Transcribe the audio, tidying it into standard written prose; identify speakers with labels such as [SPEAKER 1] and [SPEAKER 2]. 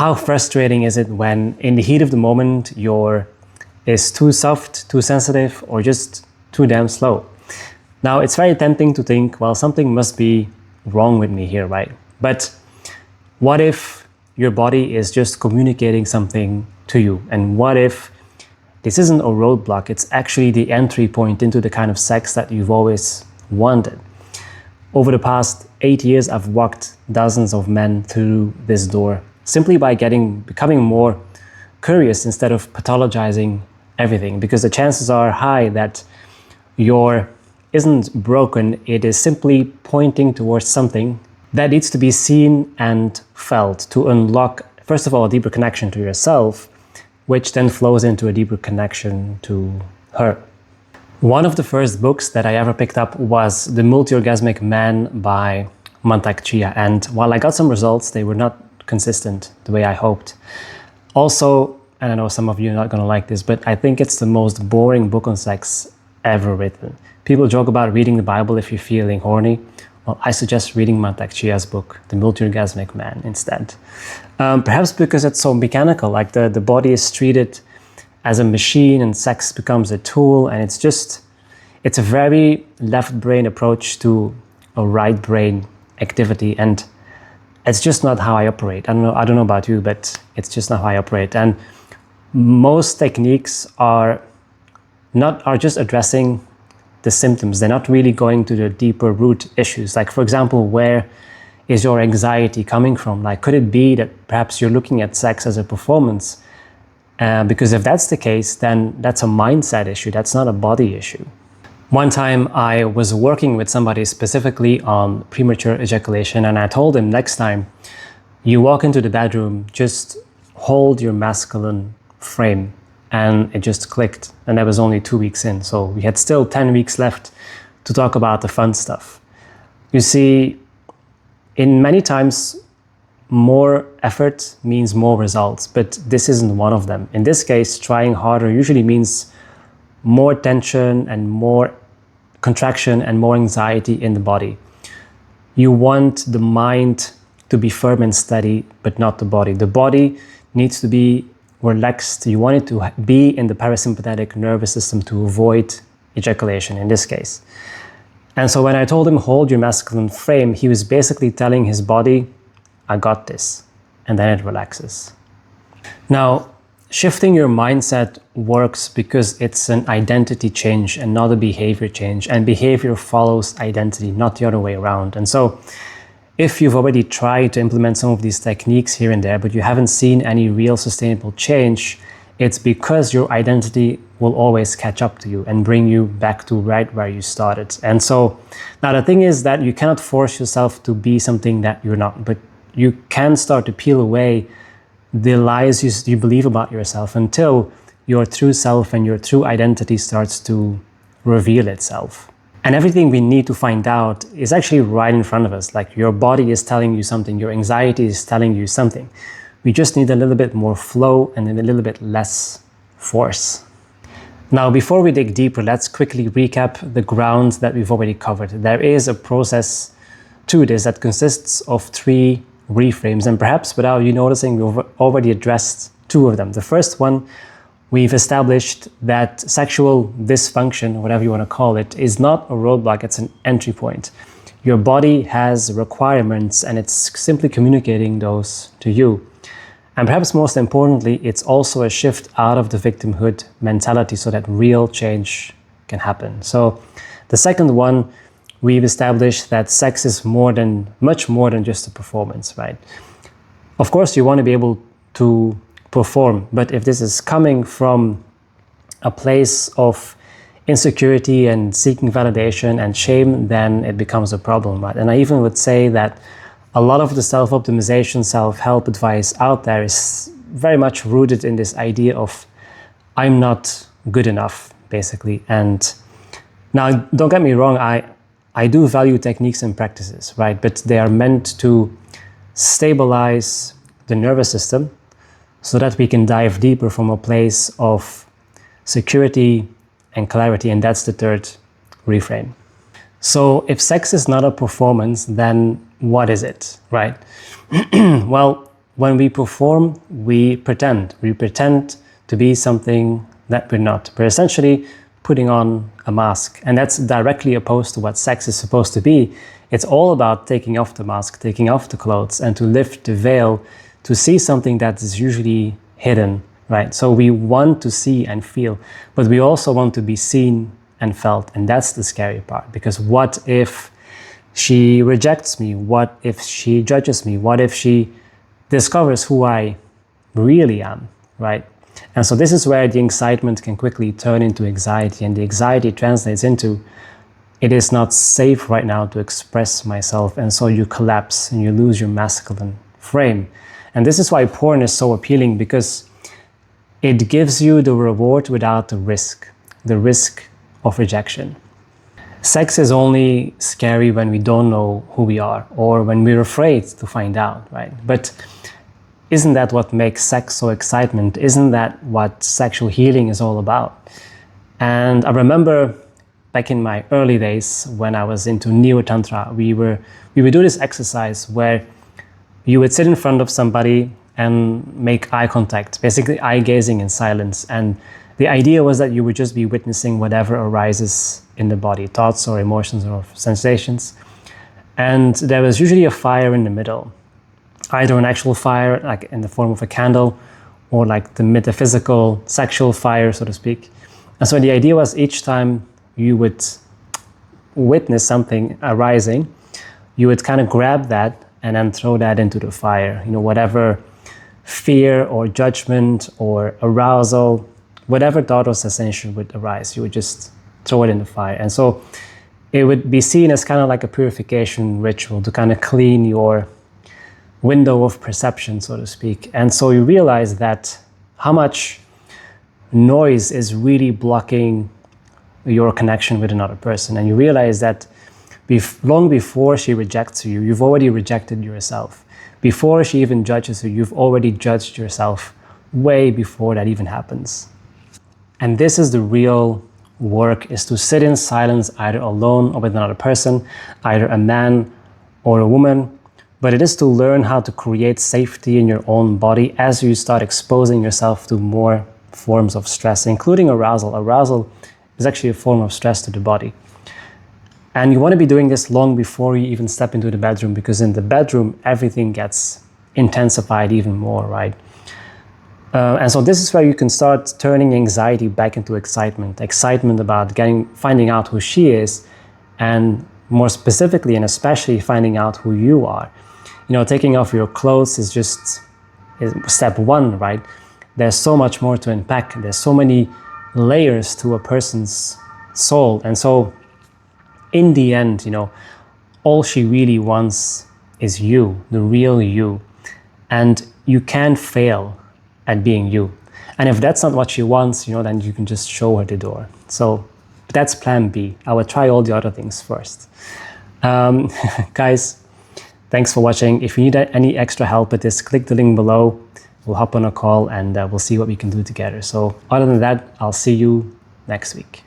[SPEAKER 1] how frustrating is it when in the heat of the moment your is too soft, too sensitive, or just too damn slow? Now, it's very tempting to think, well, something must be wrong with me here, right? But what if your body is just communicating something to you? And what if this isn't a roadblock, it's actually the entry point into the kind of sex that you've always wanted? Over the past 8 years, I've walked dozens of men through this door simply by becoming more curious instead of pathologizing everything, because the chances are high that your isn't broken, it is simply pointing towards something that needs to be seen and felt to unlock, first of all, a deeper connection to yourself, which then flows into a deeper connection to her. One of the first books that I ever picked up was The Multi-Orgasmic Man by Mantak Chia, and while I got some results, they were not consistent the way I hoped. Also, and I know some of you are not going to like this, but I think it's the most boring book on sex ever written. People joke about reading the Bible if you're feeling horny. Well, I suggest reading Mantak Chia's book, The Multi-Orgasmic Man, instead. Perhaps because it's so mechanical, like the body is treated as a machine and sex becomes a tool, and it's a very left brain approach to a right brain activity, and it's just not how I operate. I don't know about you, but it's just not how I operate. And most techniques are just addressing the symptoms. They're not really going to the deeper root issues. Like, for example, where is your anxiety coming from? Like, could it be that perhaps you're looking at sex as a performance? Because if that's the case, then that's a mindset issue. That's not a body issue. One time I was working with somebody specifically on premature ejaculation, and I told him, next time you walk into the bedroom, just hold your masculine frame. And it just clicked. And that was only 2 weeks in. So we had still 10 weeks left to talk about the fun stuff. You see, in many times, more effort means more results, but this isn't one of them. In this case, trying harder usually means more tension and more contraction and more anxiety in the body. You want the mind to be firm and steady, but not the body. The body needs to be relaxed. You want it to be in the parasympathetic nervous system to avoid ejaculation in this case. And so when I told him, hold your masculine frame, he was basically telling his body, I got this. And then it relaxes. Now, shifting your mindset works because it's an identity change and not a behavior change. And behavior follows identity, not the other way around. And so if you've already tried to implement some of these techniques here and there, but you haven't seen any real sustainable change, it's because your identity will always catch up to you and bring you back to right where you started. And so now the thing is that you cannot force yourself to be something that you're not, but you can start to peel away the lies you believe about yourself until your true self and your true identity starts to reveal itself. And everything we need to find out is actually right in front of us. Like, your body is telling you something, your anxiety is telling you something. We just need a little bit more flow and a little bit less force. Now, before we dig deeper, let's quickly recap the ground that we've already covered. There is a process to this that consists of 3 reframes, and perhaps without you noticing, we've already addressed 2 of them. The first one, we've established that sexual dysfunction, whatever you want to call it, is not a roadblock, it's an entry point. Your body has requirements and it's simply communicating those to you. And perhaps most importantly, it's also a shift out of the victimhood mentality so that real change can happen. So the second one, we've established that sex is much more than just a performance, right? Of course, you want to be able to perform, but if this is coming from a place of insecurity and seeking validation and shame, then it becomes a problem, right? And I even would say that a lot of the self-optimization, self-help advice out there is very much rooted in this idea of I'm not good enough, basically. And now, don't get me wrong, I do value techniques and practices, right? But they are meant to stabilize the nervous system so that we can dive deeper from a place of security and clarity, and that's the third reframe. So if sex is not a performance, then what is it, right? Well, when we perform, we pretend. We pretend to be something that we're not. We're essentially putting on a mask. And that's directly opposed to what sex is supposed to be. It's all about taking off the mask, taking off the clothes, and to lift the veil, to see something that is usually hidden, right? So we want to see and feel, but we also want to be seen and felt. And that's the scary part, because what if she rejects me? What if she judges me? What if she discovers who I really am, right? And so this is where the excitement can quickly turn into anxiety, and the anxiety translates into, it is not safe right now to express myself, and so you collapse and you lose your masculine frame. And this is why porn is so appealing, because it gives you the reward without the risk of rejection. Sex is only scary when we don't know who we are, or when we're afraid to find out, right? But isn't that what makes sex so exciting? Isn't that what sexual healing is all about? And I remember back in my early days when I was into Neo-Tantra, we would do this exercise where you would sit in front of somebody and make eye contact, basically eye gazing in silence. And the idea was that you would just be witnessing whatever arises in the body, thoughts or emotions or sensations. And there was usually a fire in the middle, either an actual fire, like in the form of a candle, or like the metaphysical sexual fire, so to speak. And so the idea was each time you would witness something arising, you would kind of grab that and then throw that into the fire. You know, whatever fear or judgment or arousal, whatever thought or sensation would arise, you would just throw it in the fire. And so it would be seen as kind of like a purification ritual to kind of clean your window of perception, so to speak. And so you realize that how much noise is really blocking your connection with another person. And you realize that long before she rejects you, you've already rejected yourself. Before she even judges you, you've already judged yourself way before that even happens. And this is the real work, is to sit in silence, either alone or with another person, either a man or a woman. But it is to learn how to create safety in your own body as you start exposing yourself to more forms of stress, including arousal. Arousal is actually a form of stress to the body. And you want to be doing this long before you even step into the bedroom, because in the bedroom, everything gets intensified even more, right? And so this is where you can start turning anxiety back into excitement about finding out who she is, and more specifically and especially finding out who you are. You know, taking off your clothes is step one, right? There's so much more to unpack. There's so many layers to a person's soul. And so in the end, you know, all she really wants is you, the real you. And you can't fail at being you. And if that's not what she wants, you know, then you can just show her the door. So that's plan B. I will try all the other things first. Guys, thanks for watching. If you need any extra help with this, click the link below. We'll hop on a call and we'll see what we can do together. So other than that, I'll see you next week.